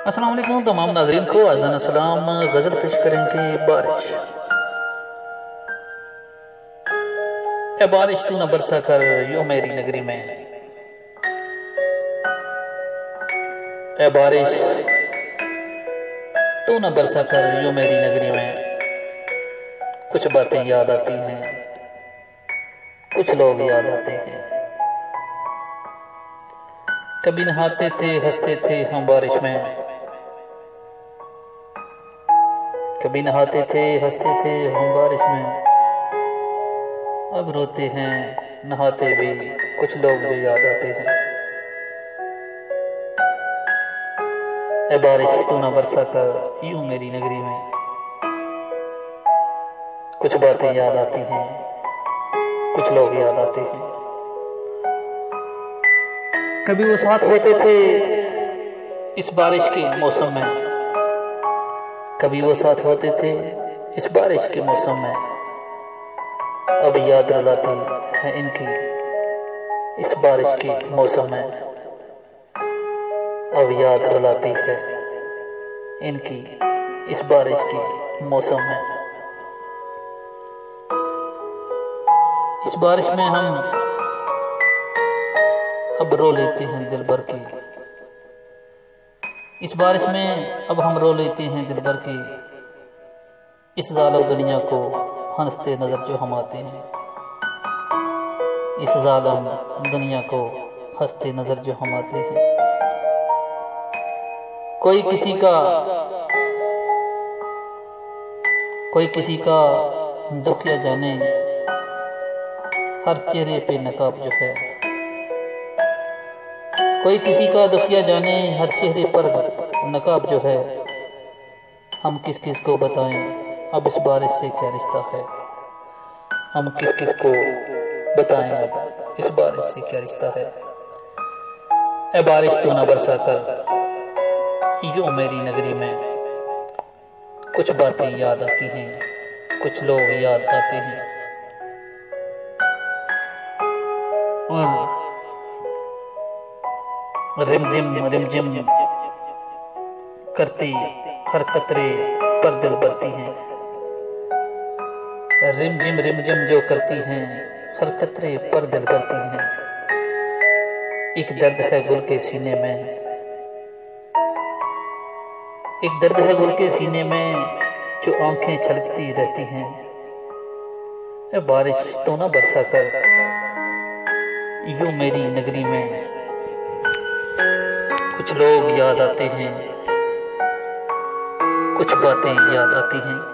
अस्सलाम वालेकुम तमाम नाज़रीन को अज़ान सलाम। गज़ल पेश करेंगे बारिश। ए बारिश तू न बरसा कर यूं मेरी नगरी में। ए बारिश तू न बरसा कर यूं मेरी नगरी में। कुछ बातें याद आती हैं, कुछ लोग याद आते हैं। कभी नहाते थे हंसते थे हम बारिश में। कभी नहाते थे हंसते थे हम बारिश में। अब रोते हैं नहाते भी कुछ लोग जो याद आते हैं। ए बारिश तू ना बरसा कर यूं मेरी नगरी में। कुछ बातें याद आती हैं, कुछ लोग याद आते हैं। कभी वो साथ होते थे इस बारिश के मौसम में। कभी वो साथ होते थे इस बारिश के मौसम में। अब याद रुलाती है इनकी इस बारिश के मौसम में। अब याद रुलाती है इनकी इस बारिश के मौसम में। इस बारिश में हम अब रो लेते हैं दिल भर के। इस बारिश में अब हम रो लेते हैं दिल भर के। इस जालिम दुनिया को हंसते नजर जो हम आते हैं। इस जालिम दुनिया को हंसते नजर जो हम आते हैं। कोई किसी का दुख या जाने, हर चेहरे पे नकाब जो है। कोई किसी का दुखिया जाने, हर चेहरे पर नकाब जो है। हम किस किस को बताएं अब इस बारिश से क्या रिश्ता है। हम किस किस को बताएं अब इस बारिश से क्या रिश्ता है। ए बारिश तू ना बरसा कर यूं मेरी नगरी में। कुछ बातें याद आती हैं, कुछ लोग याद आते हैं। और रिमझिम करती हर कतरे पर दिल भरती हैं। रिमझिम जो करती हैं हर कतरे पर दिल भरती हैं। एक दर्द है गुल के सीने में। एक दर्द है गुल के सीने में जो आंखें छलकती रहती हैं। ए बारिश तो ना बरसा कर यूं मेरी नगरी में। कुछ लोग याद आते हैं, कुछ बातें याद आती हैं।